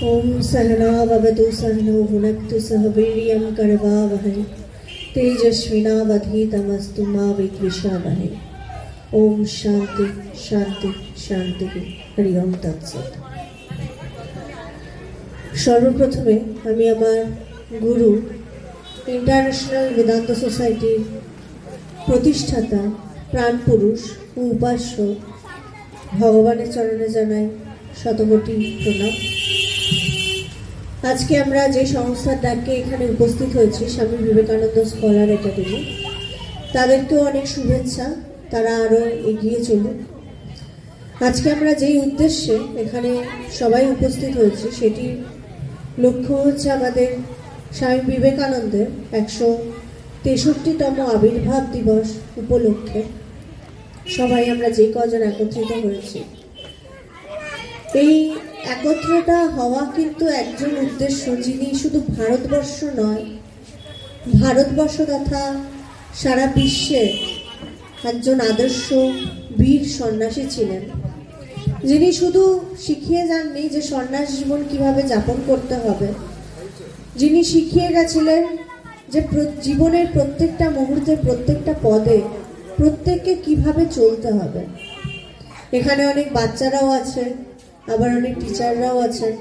ओम सहना भवतु सहनो भुनक्तु सह वीर्यं करवावहै तेजस्विनावधीतमस्तु मा विद्विषावहै। ओम शांति शांति शांति। हरि ओम तत्सत। सर्वप्रथमे आमी आमार गुरु इंटरन्याशनल वेदांत सोसाइटीर प्रतिष्ठाता प्राणपुरुष ও উপাস্য ভগবানের চরণে জানাই শতকোটি প্রণাম। আজকে আমরা যে সংস্থার ডাকে এখানে উপস্থিত হয়েছি, স্বামী বিবেকানন্দ স্কলার একাডেমি, তাদেরকেও অনেক শুভেচ্ছা, তারা আরও এগিয়ে চলুক। আজকে আমরা যেই উদ্দেশ্যে এখানে সবাই উপস্থিত হয়েছি সেটি লক্ষ্য হচ্ছে আমাদের স্বামী বিবেকানন্দের 163তম আবির্ভাব দিবস উপলক্ষে সবাই আমরা যে কজন একত্রিত হয়েছি, এই একত্রতা হওয়া কিন্তু একজন উদ্দেশ্য, যিনি শুধু ভারতবর্ষ নয়, ভারতবর্ষ তথা সারা বিশ্বের একজন আদর্শ বীর সন্ন্যাসী ছিলেন, যিনি শুধু শিখিয়ে যাননি যে সন্ন্যাস জীবন কিভাবে যাপন করতে হবে, যিনি শিখিয়ে গেছিলেন যে জীবনের প্রত্যেকটা মুহূর্তে প্রত্যেকটা পদে প্রত্যেককে কিভাবে চলতে হবে। এখানে অনেক বাচ্চারাও আছে, আবার অনেক টিচাররাও আছেন।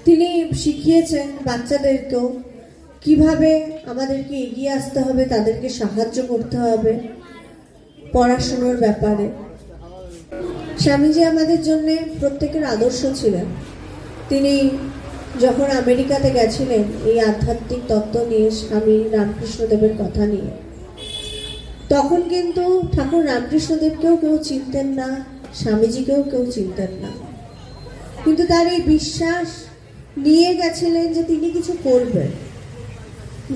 তিনি শিখিয়েছেন বাচ্চাদেরকেও কিভাবে আমাদেরকে এগিয়ে আসতে হবে, তাদেরকে সাহায্য করতে হবে পড়াশোনার ব্যাপারে। স্বামীজি আমাদের জন্য প্রত্যেকের আদর্শ ছিলেন। তিনি যখন আমেরিকাতে গেছিলেন এই আধ্যাত্মিক তত্ত্ব নিয়ে, স্বামী রামকৃষ্ণদেবের কথা নিয়ে, তখন কিন্তু ঠাকুর রামকৃষ্ণদেবকেও কেউ চিনতেন না, স্বামীজিকেও কেউ চিনতেন না, কিন্তু তার এই বিশ্বাস নিয়ে গেছিলেন যে তিনি কিছু করবেন।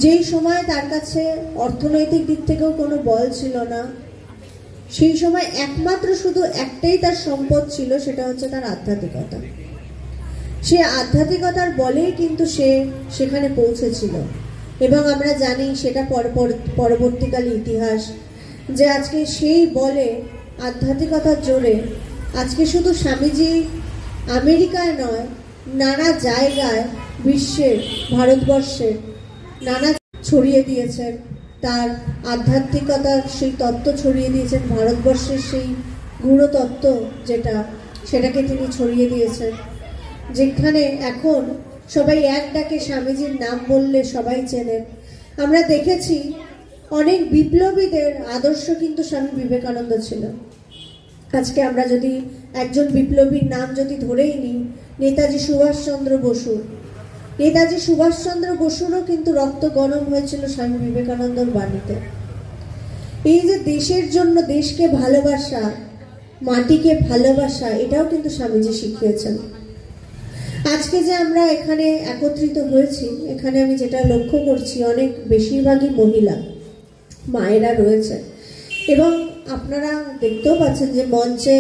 যেই সময় তার কাছে অর্থনৈতিক দিক থেকেও কোনো বল ছিল না, সেই সময় একমাত্র শুধু একটাই তার সম্পদ ছিল, সেটা হচ্ছে তার আধ্যাত্মিকতা। সে আধ্যাত্মিকতার বলেই কিন্তু সে সেখানে পৌঁছেছিল, এবং আমরা জানি সেটা পরবর্তীকালে ইতিহাস, যে আজকে সেই বলে আধ্যাত্মিকতার জোরে আজকে শুধু স্বামীজি আমেরিকায় নয়, নানা জায়গায় বিশ্বের, ভারতবর্ষের নানা ছড়িয়ে দিয়েছেন তার আধ্যাত্মিকতার সেই তত্ত্ব, ছড়িয়ে দিয়েছেন ভারতবর্ষের সেই গূঢ় তত্ত্ব যেটা, সেটাকে তিনি ছড়িয়ে দিয়েছেন। যেখানে এখন সবাই এক ডাকে স্বামীজির নাম বললে সবাই চেনেন। আমরা দেখেছি অনেক বিপ্লবীদের আদর্শ কিন্তু স্বামী বিবেকানন্দ ছিল। আজকে আমরা যদি একজন বিপ্লবীর নাম যদি ধরেই নিই, নেতাজি সুভাষচন্দ্র বসু, নেতাজি সুভাষচন্দ্র বসুরও কিন্তু রক্ত গরম হয়েছিল স্বামী বিবেকানন্দর বাণীতে। এই যে দেশের জন্য, দেশকে ভালোবাসা, মাটিকে ভালোবাসা, এটাও কিন্তু স্বামীজি শিখিয়েছেন। আজকে যে আমরা এখানে একত্রিত হয়েছি, এখানে আমি যেটা লক্ষ্য করছি, অনেক বেশিরভাগই মহিলা মায়েরা রয়েছে, এবং আপনারা দেখতেও পাচ্ছেন যে মঞ্চে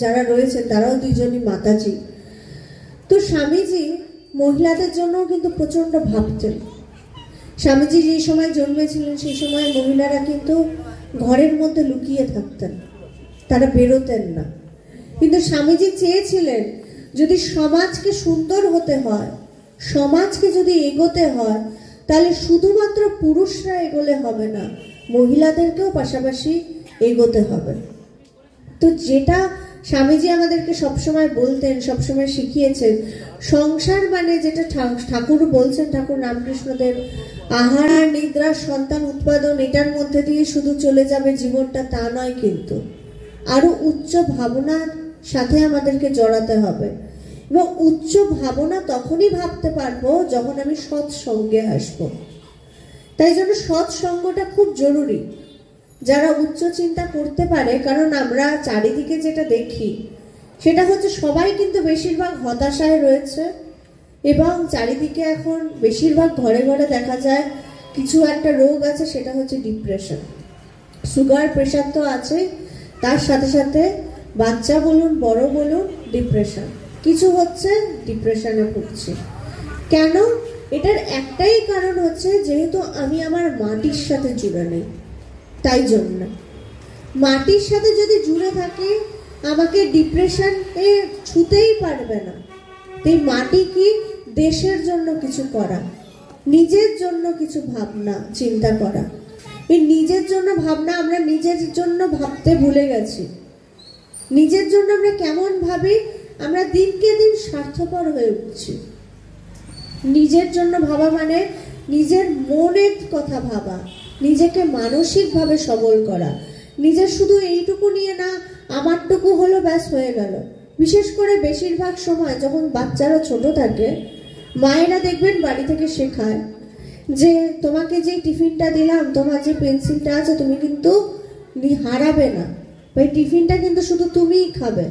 যারা রয়েছেন তারাও দুইজনই মাতাজি। তো স্বামীজি মহিলাদের জন্যও কিন্তু প্রচণ্ড ভাবতেন। স্বামীজি যেই সময় জন্মেছিলেন সেই সময় মহিলারা কিন্তু ঘরের মধ্যে লুকিয়ে থাকতেন, তারা বেরোতেন না। কিন্তু স্বামীজি চেয়েছিলেন যদি সমাজকে সুন্দর হতে হয়, সমাজকে যদি এগোতে হয়, তাহলে শুধুমাত্র পুরুষরা এগোলে হবে না, মহিলাদেরকেও পাশাপাশি এগোতে হবে। তো যেটা স্বামীজি আমাদেরকে সবসময় বলতেন, সবসময় শিখিয়েছেন, সংসার মানে যেটা ঠাকুর বলছেন, ঠাকুর রামকৃষ্ণদেব, আহার আর নিদ্রা, সন্তান উৎপাদন, এটার মধ্যে দিয়ে শুধু চলে যাবে জীবনটা, তা নয়, কিন্তু আরো উচ্চ ভাবনার সাথে আমাদেরকে জড়াতে হবে। এবং উচ্চ ভাবনা তখনই ভাবতে পারবো যখন আমি সৎসঙ্গে আসবো। তাই জন্য সৎসঙ্গটা খুব জরুরি, যারা উচ্চ চিন্তা করতে পারে। কারণ আমরা চারিদিকে যেটা দেখি সেটা হচ্ছে সবাই কিন্তু বেশিরভাগ হতাশায় রয়েছে, এবং চারিদিকে এখন বেশিরভাগ ঘরে ঘরে দেখা যায় কিছু একটা রোগ আছে, সেটা হচ্ছে ডিপ্রেশন। সুগার, প্রেশার তো আছে, তার সাথে সাথে বাচ্চা বলুন, বড় বলুন, ডিপ্রেশন কিছু হচ্ছে, ডিপ্রেশনে ভুগছি। কেন? এটার একটাই কারণ হচ্ছে, যেহেতু আমি আমার মাটির সাথে জুড়ে নেই। তাই জন্য মাটির সাথে যদি জুড়ে থাকি, আমাকে ডিপ্রেশনে ছুতেই পারবে না। এই মাটি কি? দেশের জন্য কিছু করা, নিজের জন্য কিছু ভাবনা চিন্তা করা। এই নিজের জন্য ভাবনা আমরা নিজের জন্য ভাবতে ভুলে গেছি। নিজের জন্য আমরা কেমন ভাবি? আমরা দিনকে দিন স্বার্থপর হয়ে উঠছি। নিজের জন্য ভাবা মানে নিজের মনের কথা ভাবা, নিজেকে মানসিকভাবে সবল করা, নিজের শুধু এইটুকু নিয়ে না আমারটুকু হলো ব্যাস হয়ে গেল। বিশেষ করে বেশিরভাগ সময় যখন বাচ্চারা ছোট থাকে, মায়েরা দেখবেন বাড়ি থেকে শেখায় যে তোমাকে যে টিফিনটা দিলাম, তোমার যে পেন্সিলটা আছে তুমি কিন্তু হারাবে না, ওই টিফিনটা কিন্তু শুধু তুমিই খাবে।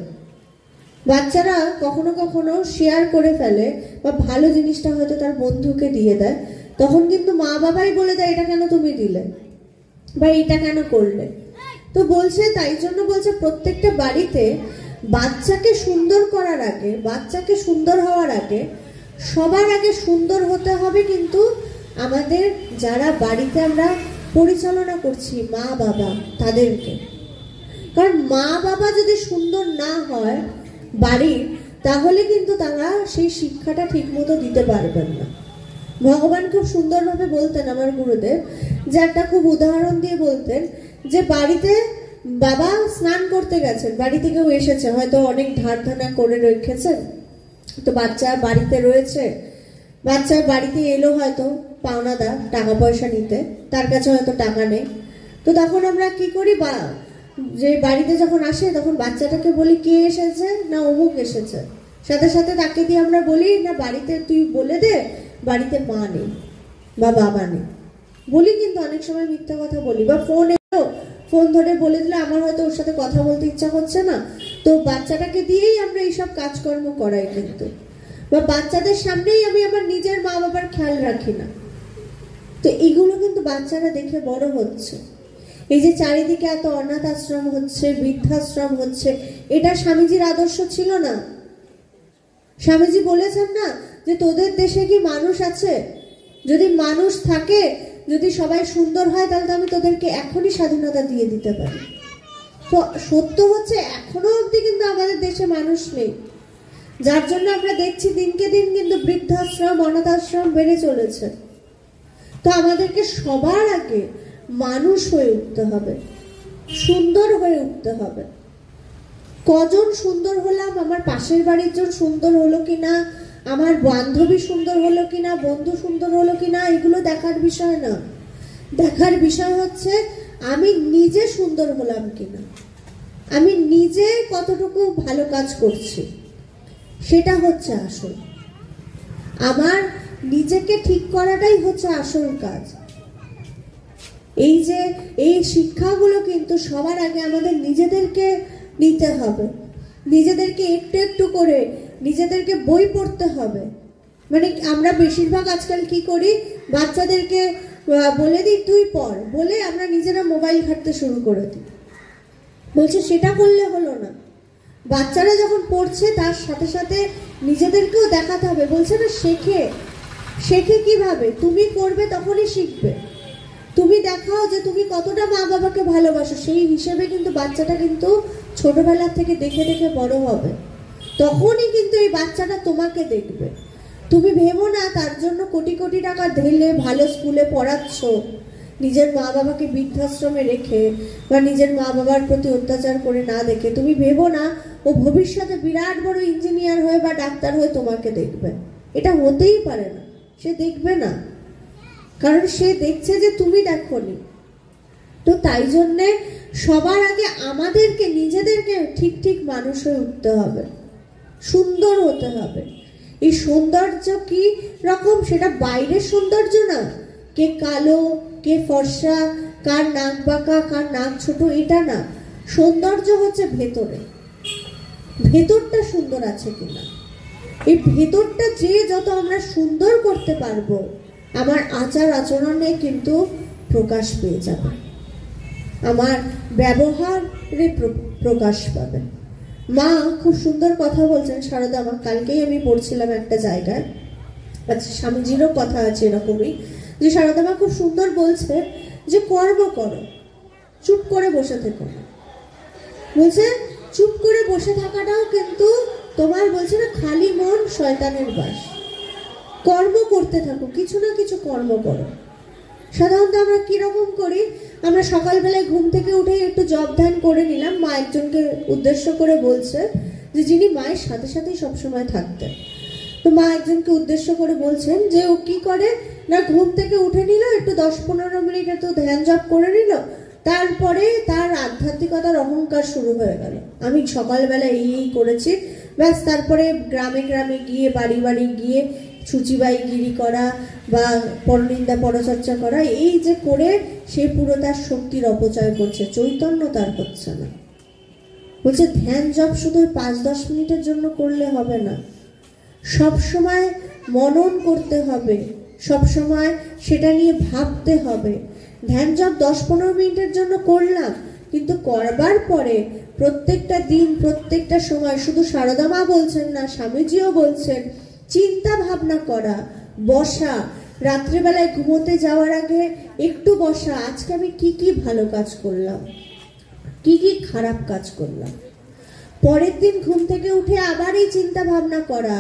বাচ্চারা কখনো কখনো শেয়ার করে ফেলে বা ভালো জিনিসটা হয়তো তার বন্ধুকে দিয়ে দেয়, তখন কিন্তু মা বাবাই বলে দেয় এটা কেন তুমি দিলে বা এটা কেন করলে। তো বলছে, তাই জন্য বলছে প্রত্যেকটা বাড়িতে বাচ্চাকে সুন্দর করার আগে, বাচ্চাকে সুন্দর হওয়ার আগে সবার আগে সুন্দর হতে হবে কিন্তু আমাদের যারা বাড়িতে আমরা পরিচালনা করছি, মা বাবা, তাদেরকে। কারণ মা বাবা যদি সুন্দর না হয় বাড়ির, তাহলে কিন্তু তারা সেই শিক্ষাটা ঠিক মতো দিতে পারবেন না। ভগবান খুব সুন্দরভাবে বলতেন, আমার গুরুদেব, যে একটা খুব উদাহরণ দিয়ে বলতেন যে বাড়িতে বাবা স্নান করতে গেছেন, বাড়ি থেকেও এসেছে, হয়তো অনেক ধার ধানা করে রেখেছেন, তো বাচ্চা বাড়িতে রয়েছে, বাচ্চা বাড়িতে এলো হয়তো পাওনাদার টাকা পয়সা নিতে, তার কাছে হয়তো টাকা নেই। তো তখন আমরা কি করি, যে বাড়িতে যখন আসে তখন বাচ্চাটাকে বলি কে এসেছে, না অমুক এসেছে, সাথে সাথে তাকে দিয়ে আমরা বলি না বাড়িতে তুই বলে দে বাড়িতে মা নেই বা বাবা নেই, বলি কিন্তু অনেক সময় মিথ্যা কথা বলি। বা ফোন এলো, ফোন ধরে বলে দিলে আমার হয়তো ওর সাথে কথা বলতে ইচ্ছা করছে না, তো বাচ্চাটাকে দিয়েই আমরা এইসব কাজকর্ম করাই কিন্তু। বা বাচ্চাদের সামনেই আমি আমার নিজের মা বাবার খেয়াল রাখি না। তো এগুলো কিন্তু বাচ্চারা দেখে বড় হচ্ছে। এই যে চারিদিকে এত অনাথ আশ্রম হচ্ছে, বৃদ্ধাশ্রম হচ্ছে, এটা স্বামীজির আদর্শ ছিল না। স্বামীজি বলেছেন না যে তোদের দেশে কি মানুষ আছে? যদি মানুষ থাকে, যদি সবাই সুন্দর হয়, তাহলে তো আমি তোদেরকে এখনই স্বাধীনতা দিয়ে দিতে পারি। তো সত্য হচ্ছে এখনো অবধি কিন্তু আমাদের দেশে মানুষ নেই, যার জন্য আমরা দেখছি দিনকে দিন কিন্তু বৃদ্ধাশ্রম, অনাথ আশ্রম বেড়ে চলেছে। তো আমাদেরকে সবার আগে মানুষ হয়ে উঠতে হবে, সুন্দর হয়ে উঠতে হবে। কজন সুন্দর হলাম, আমার পাশের বাড়ির জন সুন্দর হলো কিনা, আমার বান্ধবী সুন্দর হলো কিনা, বন্ধু সুন্দর হলো কিনা, এগুলো দেখার বিষয় না। দেখার বিষয় হচ্ছে আমি নিজে সুন্দর হলাম কিনা, আমি নিজে কতটুকু ভালো কাজ করছি, সেটা হচ্ছে আসল। আমার নিজেকে ঠিক করাটাই হচ্ছে আসল কাজ। এই যে এই শিক্ষাগুলো কিন্তু সবার আগে আমাদের নিজেদেরকে নিতে হবে, নিজেদেরকে একটু একটু করে নিজেদেরকে বই পড়তে হবে। মানে আমরা বেশিরভাগ আজকাল কি করি, বাচ্চাদেরকে বলে দিই তুই পড়, বলে আমরা নিজেরা মোবাইল ঘাঁটতে শুরু করে দিই। বলছে সেটা করলে হলো না, বাচ্চারা যখন পড়ছে তার সাথে সাথে নিজেদেরকেও দেখাতে হবে। বলছে না শেখে, শেখে কিভাবে? তুমি করবে তখনই শিখবে। তুমি দেখাও যে তুমি কতটা মা বাবাকে ভালোবাসো, সেই হিসেবে কিন্তু বাচ্চাটা কিন্তু ছোটবেলা থেকে দেখে দেখে বড় হবে। তখনই কিন্তু এই বাচ্চাটা তোমাকে দেখবে। তুমি ভেবো না তার জন্য কোটি কোটি টাকা ঢেলে ভালো স্কুলে পড়াচ্ছ, নিজের মা বাবাকে বৃদ্ধাশ্রমে রেখে বা নিজের মা বাবার প্রতি অত্যাচার করে না দেখে তুমি ভেবো না ও ভবিষ্যতে বিরাট বড় ইঞ্জিনিয়ার হয়ে বা ডাক্তার হয়ে তোমাকে দেখবে। এটা হতেই পারে না, সে দেখবে না, কারণ সে দেখছে যে তুমি দেখোনি। তো তাই জন্যে সবার আগে আমাদেরকে নিজেদেরকে ঠিক ঠিক মানুষ হয়ে উঠতে হবে, সুন্দর হতে হবে। এই সৌন্দর্য কি রকম, সেটা বাইরের সৌন্দর্য না, কে কালো কে ফর্সা, কার নাক বাঁকা কার নাক ছোট, এটা না। সৌন্দর্য হচ্ছে ভেতরে, ভেতরটা সুন্দর আছে কিনা। এই ভেতরটা যে যত আমরা সুন্দর করতে পারবো, আমার আচার আচরণে কিন্তু প্রকাশ পেয়ে যাবে, আমার ব্যবহারে প্রকাশ পাবে। মা খুব সুন্দর কথা বলছেন সারদা মা, কালকেই আমি পড়ছিলাম একটা জায়গায়, আচ্ছা স্বামীজিরও কথা আছে এরকমই, যে সারদা মা খুব সুন্দর বলছে যে কর্ম করো, চুপ করে বসে থেকো না। বলছে চুপ করে বসে থাকাটাও কিন্তু তোমার বলছে না, খালি মন শয়তানের বাস। কর্ম করতে থাকো, কিছু না কিছু কর্ম করো। সাধারণত আমরা কিরকম করি, আমরা সকালবেলায় ঘুম থেকে উঠে একটু জপ ধ্যান করে নিলাম। মা একজনকে উদ্দেশ্য করে বলছে, যে যিনি মায়ের সাথে সাথেই সবসময় থাকতেন। তো মা একজনকে উদ্দেশ্য করে বলছেন যে ও কি করে না, ঘুম থেকে উঠে নিল, একটু 10-15 মিনিট একটু ধ্যান জপ করে নিল, তারপরে তার আধ্যাত্মিকতার অহংকার শুরু হয়ে গেল। আমি সকালবেলা এই করেছি, ব্যাস। তারপরে গ্রামে গ্রামে গিয়ে, বাড়ি বাড়ি গিয়ে সূচিবাইগিরি করা বা পরনিন্দা পরচর্চা করা, এই যে করে সে পুরো তার শক্তির অপচয় করছে, চৈতন্য তার হচ্ছে না। বলছে ধ্যান জপ শুধু 5-10 মিনিটের জন্য করলে হবে না, সব সময় মনন করতে হবে, সব সময় সেটা নিয়ে ভাবতে হবে। ধ্যান জপ 10-15 মিনিটের জন্য করলাম, কিন্তু করবার পরে প্রত্যেকটা দিন, প্রত্যেকটা সময়, শুধু সারদা মা বলছেন না, স্বামীজিও বলছেন, চিন্তা ভাবনা করা, বসা, রাত্রেবেলায় ঘুমোতে যাওয়ার আগে একটু বসা, আজকে আমি কি কি ভালো কাজ করলাম, কি কি খারাপ কাজ করলাম। পরের দিন ঘুম থেকে উঠে আবার এই চিন্তা ভাবনা করা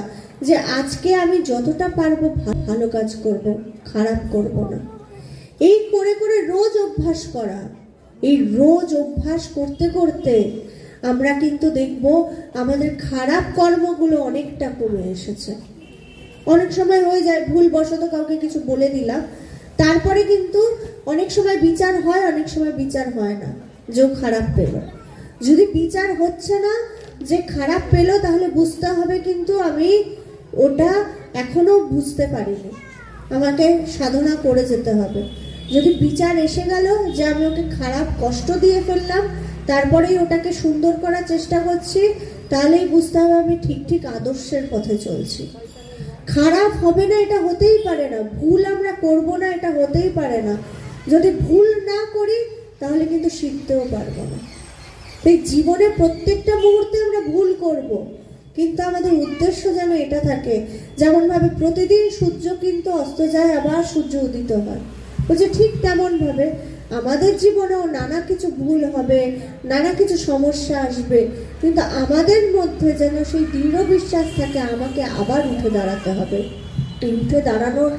যে আজকে আমি যতটা পারবো ভালো কাজ করব, খারাপ করব না। এই করে করে রোজ অভ্যাস করা। এই রোজ অভ্যাস করতে করতে আমরা কিন্তু দেখব আমাদের খারাপ কর্মগুলো অনেকটা কমে এসেছে। অনেক সময় হয়ে যায় ভুলবশত কাউকে কিছু বলে দিলাম, তারপরে কিন্তু অনেক সময় বিচার হয়, অনেক সময় বিচার হয় না যে ও খারাপ পেল। যদি বিচার হচ্ছে না যে খারাপ পেল, তাহলে বুঝতে হবে কিন্তু আমি ওটা এখনো বুঝতে পারিনি, আমাকে সাধনা করে যেতে হবে। যদি বিচার এসে গেল যে আমি ওকে খারাপ কষ্ট দিয়ে ফেললাম, তারপরেই ওটাকে সুন্দর করার চেষ্টা করছি, তাহলেই বুঝতে হবে আমি ঠিক ঠিক আদর্শের পথে চলছি। খারাপ হবে না এটা হতেই পারে না, ভুল আমরা করব না এটা হতেই পারে না। যদি ভুল না করি তাহলে কিন্তু শিখতেও পারবো না। এই জীবনে প্রত্যেকটা মুহূর্তে আমরা ভুল করব, কিন্তু আমাদের উদ্দেশ্য যেন এটা থাকে, যেমন ভাবে প্রতিদিন সূর্য কিন্তু অস্ত যায়, আবার সূর্য উদিত হয়, বলছে ঠিক তেমন ভাবে আমাদের জীবনেও নানা কিছু ভুল হবে, নানা কিছু সমস্যা আসবে, কিন্তু আমাদের মধ্যে যেন সেই দৃঢ় বিশ্বাস থাকে আমাকে আবার উঠে দাঁড়াতে হবে। উঠে দাঁড়ানোর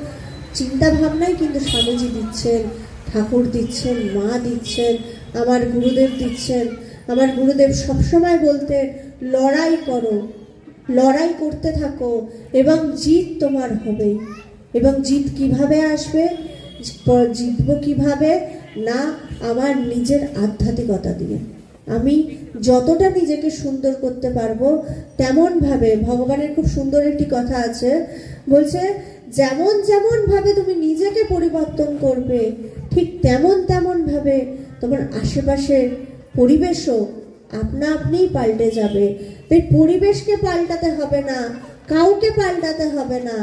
চিন্তা ভাবনাই কিন্তু স্বামীজি দিচ্ছেন, ঠাকুর দিচ্ছেন, মা দিচ্ছেন, আমার গুরুদেব দিচ্ছেন। আমার গুরুদেব সবসময় বলতেন লড়াই করো, লড়াই করতে থাকো এবং জিত তোমার হবে। এবং জিত কিভাবে আসবে, জিতবো কিভাবে না, আমার নিজের আধ্যাত্মিকতা দিয়ে। আমি যতটা নিজেকে সুন্দর করতে পারবো তেমন ভাবে, ভগবানের খুব সুন্দর একটি কথা আছে, বলছে যেমন যেমন ভাবে তুমি নিজেকে পরিবর্তন করবে, ঠিক তেমন তেমন ভাবে তোমার আশেপাশের পরিবেশও আপনা আপনিই পাল্টে যাবে। তাই পরিবেশকে পাল্টাতে হবে না, কাউকে পাল্টাতে হবে না।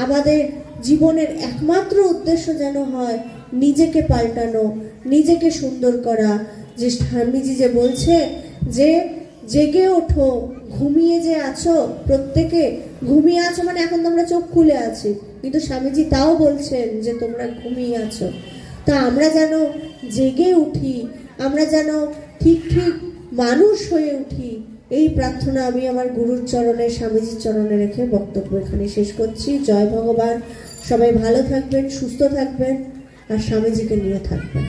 আমাদের জীবনের একমাত্র উদ্দেশ্য যেন হয় নিজেকে পাল্টানো, নিজেকে সুন্দর করা। যে স্বামীজি যে বলছে যে জেগে ওঠো, ঘুমিয়ে যে আছো, প্রত্যেকে ঘুমিয়ে আছো মানে এখন তোমরা চোখ খুলে আছি, কিন্তু স্বামীজি তাও বলছেন যে তোমরা ঘুমিয়ে আছো। তা আমরা যেন জেগে উঠি, আমরা যেন ঠিক ঠিক মানুষ হয়ে উঠি, এই প্রার্থনা আমি আমার গুরুর চরণে, স্বামীজির চরণে রেখে বক্তব্য এখানে শেষ করছি। জয় ভগবান। সবাই ভালো থাকবেন, সুস্থ থাকবেন আর স্বামীজিকে নিয়ে থাকবেন।